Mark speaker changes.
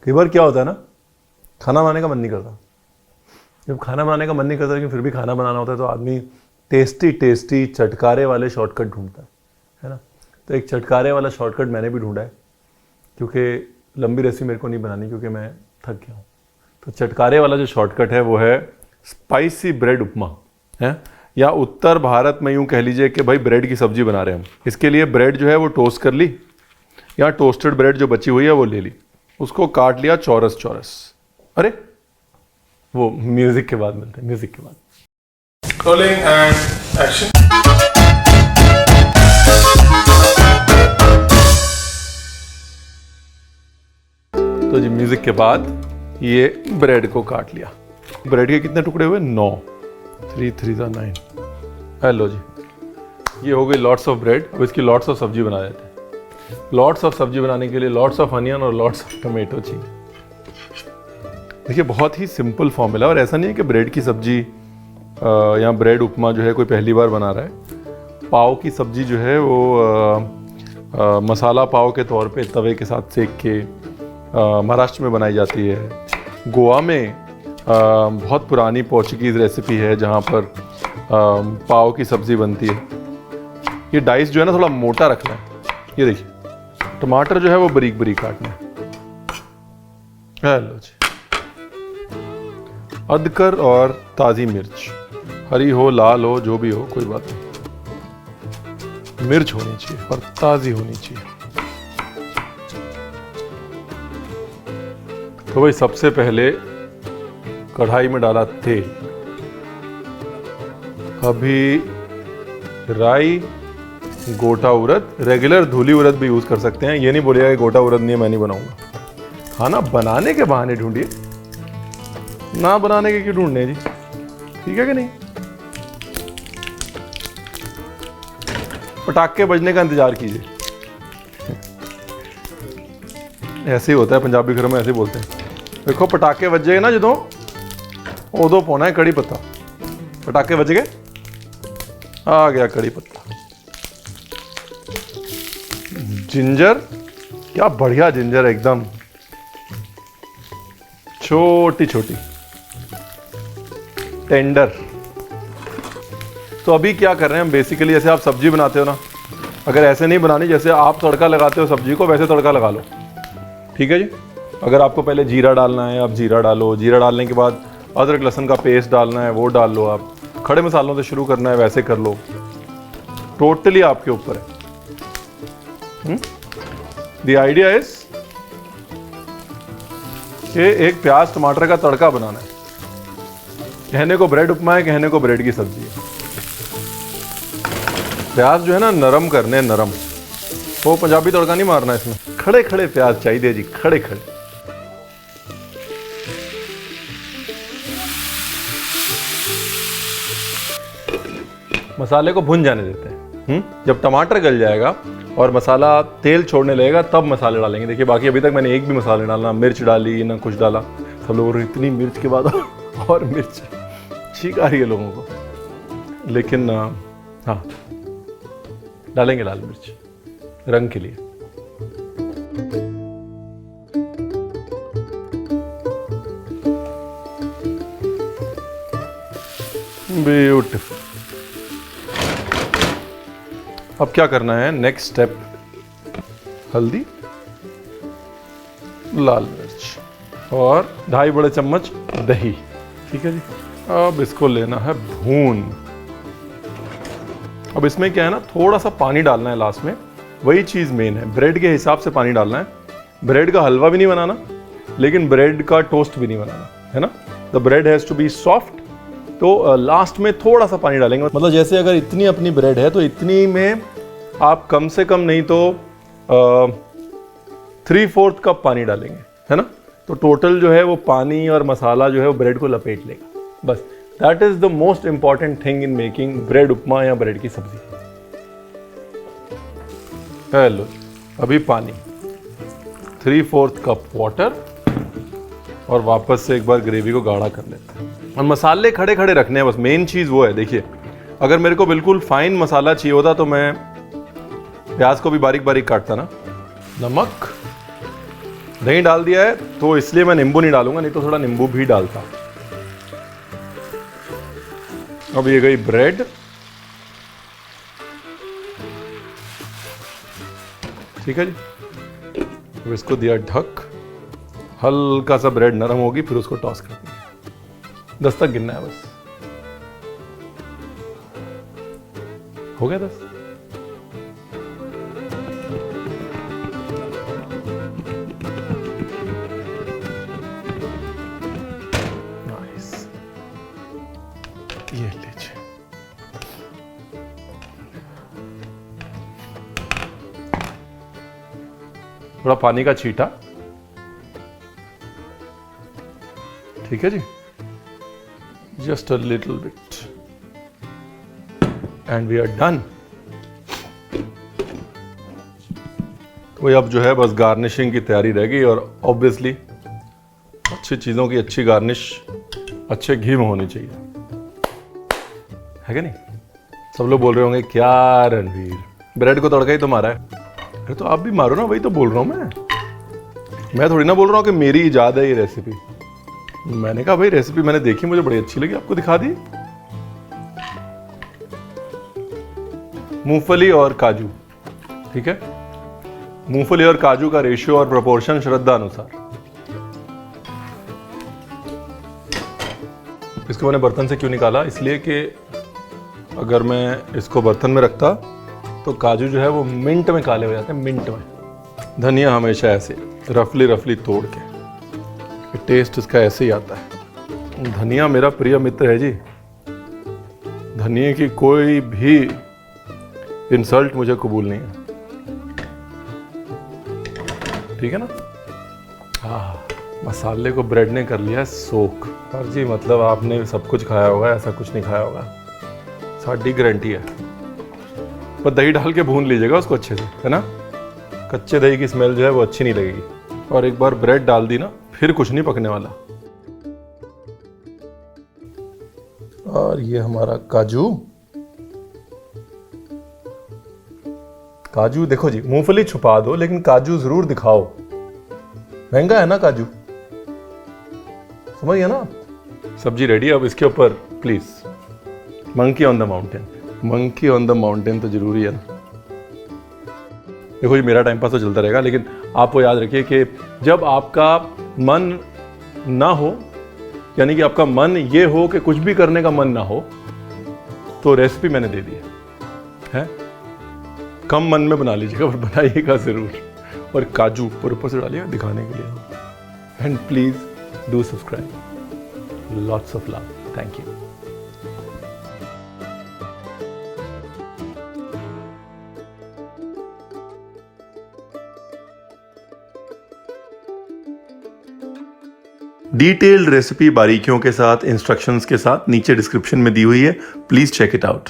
Speaker 1: कई बार क्या होता है ना, खाना बनाने का मन नहीं करता। जब खाना बनाने का मन नहीं करता लेकिन फिर भी खाना बनाना होता है तो आदमी टेस्टी टेस्टी चटकारे वाले शॉर्टकट ढूंढता है ना। तो एक चटकारे वाला शॉर्टकट मैंने भी ढूंढा है, क्योंकि लंबी रेसिपी मेरे को नहीं बनानी क्योंकि मैं थक गया हूँ। तो चटकारे वाला जो शॉर्टकट है वो है स्पाइसी ब्रेड उपमा है, या उत्तर भारत में यूँ कह लीजिए कि भाई ब्रेड की सब्जी बना रहे हैं हम। इसके लिए ब्रेड जो है वो टोस्ट कर ली, या टोस्टेड ब्रेड जो बची हुई है वो ले ली, उसको काट लिया चौरस चौरस। अरे वो म्यूजिक के बाद मिलते हैं, म्यूजिक के बाद।
Speaker 2: Rolling and action.
Speaker 1: तो जी म्यूजिक के बाद ये ब्रेड को काट लिया। ब्रेड के कितने टुकड़े हुए? 9। 3 3 9। हेलो जी, ये हो गई लॉट्स ऑफ ब्रेड। अब इसकी लॉट्स ऑफ सब्जी बना देते हैं। लॉट्स ऑफ सब्जी बनाने के लिए लॉट्स ऑफ अनियन और लॉट्स ऑफ टमेटो चाहिए। देखिए बहुत ही सिंपल फॉर्मूला, और ऐसा नहीं है कि ब्रेड की सब्जी या ब्रेड उपमा जो है कोई पहली बार बना रहा है। पाव की सब्जी जो है वो मसाला पाव के तौर पे तवे के साथ सेक के महाराष्ट्र में बनाई जाती है। गोवा में बहुत पुरानी पोर्चुगीज़ रेसिपी है जहाँ पर पाव की सब्ज़ी बनती है। ये डाइस जो है ना थोड़ा मोटा रखना है। ये देखिए टमाटर जो है वो बारीक बारीक काटना है। हेलो जी, अदरक और ताज़ी मिर्च, हरी हो लाल हो जो भी हो कोई बात नहीं, मिर्च होनी चाहिए और ताज़ी होनी चाहिए। तो भाई सबसे पहले कढ़ाई में डाला तेल, अभी राई, गोटा उड़द, रेगुलर धुली उड़द भी यूज़ कर सकते हैं। ये नहीं बोलिएगा कि गोटा उड़द नहीं है मैं नहीं बनाऊंगा। खाना बनाने के बहाने ढूंढिए, ना बनाने के क्यों ढूंढने जी, ठीक है कि नहीं। पटाखे बजने का इंतजार कीजिए। ऐसे ही होता है पंजाबी घरों में, ऐसे ही बोलते हैं। देखो पटाखे बजे ना जो उदो पाना है कड़ी पत्ता। पटाखे बज गए, आ गया कड़ी पत्ता। जिंजर, क्या बढ़िया जिंजर, एकदम छोटी छोटी टेंडर। तो अभी क्या कर रहे हैं हम बेसिकली, जैसे आप सब्जी बनाते हो ना, अगर ऐसे नहीं बनानी जैसे आप तड़का लगाते हो सब्जी को, वैसे तड़का लगा लो, ठीक है जी। अगर आपको पहले जीरा डालना है आप जीरा डालो, जीरा डालने के बाद अदरक लहसुन का पेस्ट डालना है वो डाल लो। आप खड़े मसालों से शुरू करना है वैसे कर लो, टोटली आपके ऊपर है। द आइडिया इज कि एक प्याज टमाटर का तड़का बनाना है। कहने को ब्रेड उपमा है, कहने को ब्रेड की सब्जी है। प्याज जो है ना नरम करने, नरम, वो पंजाबी तड़का नहीं मारना इसमें। खड़े खड़े प्याज चाहिए जी, खड़े खड़े। मसाले को भुन जाने देते हैं। जब टमाटर गल जाएगा और मसाला तेल छोड़ने लगेगा तब मसाले डालेंगे। देखिए बाकी अभी तक मैंने एक भी मसाले नहीं डाला, मिर्च डाली ना कुछ डाला। सब लोग इतनी मिर्च के बाद और मिर्च, छींक आ रही है लोगों को। लेकिन हाँ डालेंगे लाल मिर्च रंग के लिए। ब्यूटीफुल। अब क्या करना है, नेक्स्ट स्टेप, हल्दी, लाल मिर्च और 2.5 बड़े चम्मच दही, ठीक है जी। अब इसको लेना है भून। अब इसमें क्या है ना, थोड़ा सा पानी डालना है लास्ट में, वही चीज़ मेन है। ब्रेड के हिसाब से पानी डालना है। ब्रेड का हलवा भी नहीं बनाना, लेकिन ब्रेड का टोस्ट भी नहीं बनाना, है ना। The bread has to be soft. तो लास्ट में थोड़ा सा पानी डालेंगे, मतलब जैसे अगर इतनी अपनी ब्रेड है तो इतनी में आप कम से कम नहीं तो 3/4 कप पानी डालेंगे, है ना। तो टोटल जो है वो पानी और मसाला जो है वो ब्रेड को लपेट लेगा। बस that is the most important thing in making bread upma या ब्रेड की सब्जी। हेलो, अभी पानी, 3/4 कप वाटर, और वापस से एक बार ग्रेवी को गाढ़ा कर लेते हैं। और मसाले खड़े खड़े रखने हैं, बस मेन चीज़ वो है। देखिए अगर मेरे को बिल्कुल फाइन मसाला चाहिए होता तो मैं प्याज को भी बारीक बारीक काटता ना। नमक, दही डाल दिया है तो इसलिए मैं नींबू नहीं डालूंगा, नहीं तो थोड़ा नींबू भी डालता। अब ये गई ब्रेड, ठीक है जी। अब इसको दिया ढक, हल्का सा ब्रेड नरम होगी फिर उसको टॉस कर देंगे। 10 तक गिनना है बस। हो गया 10। नाइस, ये लीजिए। थोड़ा पानी का छींटा, ठीक है जी, just a little bit and we are done. तो अब जो है बस गार्निशिंग की तैयारी रह गई, और ऑब्वियसली अच्छी चीज़ों की अच्छी गार्निश अच्छे घी में होनी चाहिए, है कि नहीं? सब लोग बोल रहे होंगे क्या रणवीर, ब्रेड को तड़का ही तो मारा है। अरे तो आप भी मारो ना, वही तो बोल रहा हूँ मैं थोड़ी ना बोल रहा हूँ कि मेरी इजाद है ये रेसिपी। मैंने कहा भाई रेसिपी मैंने देखी, मुझे बड़ी अच्छी लगी, आपको दिखा दी। मूंगफली और काजू, ठीक है, मूंगफली और काजू का रेशियो और प्रोपोर्शन श्रद्धा अनुसार। इसको मैंने बर्तन से क्यों निकाला, इसलिए कि अगर मैं इसको बर्तन में रखता तो काजू जो है वो मिनट में काले हो जाते हैं, मिनट में। धनिया हमेशा ऐसे रफली तोड़ के, टेस्ट इसका ऐसे ही आता है। धनिया मेरा प्रिय मित्र है जी, धनिया की कोई भी इंसल्ट मुझे कबूल नहीं है, ठीक है ना। मसाले को ब्रेड ने कर लिया सोख। पर जी मतलब आपने सब कुछ खाया होगा, ऐसा कुछ नहीं खाया होगा, साड़ी गारंटी है। पर दही डाल के भून लीजिएगा उसको अच्छे से, है ना, कच्चे दही की स्मेल जो है वो अच्छी नहीं लगेगी। और एक बार ब्रेड डाल दी ना फिर कुछ नहीं पकने वाला। और ये हमारा काजू, काजू देखो जी, मूंगफली छुपा दो लेकिन काजू जरूर दिखाओ, महंगा है ना काजू, समझ गया ना। सब्जी रेडी। अब इसके ऊपर please monkey on the mountain, monkey on the mountain तो जरूरी है ना। देखो ये मेरा टाइम पास तो चलता रहेगा, लेकिन आपको याद रखिए कि जब आपका मन ना हो, यानी कि आपका मन ये हो कि कुछ भी करने का मन ना हो, तो रेसिपी मैंने दे दी है। कम मन में बना लीजिएगा पर बनाइएगा जरूर। और काजू ऊपर से डालिएगा दिखाने के लिए। And please do subscribe. Lots of love. Thank you.
Speaker 3: Detailed recipe बारीकियों के साथ, इंस्ट्रक्शंस के साथ नीचे डिस्क्रिप्शन में दी हुई है, प्लीज चेक इट आउट।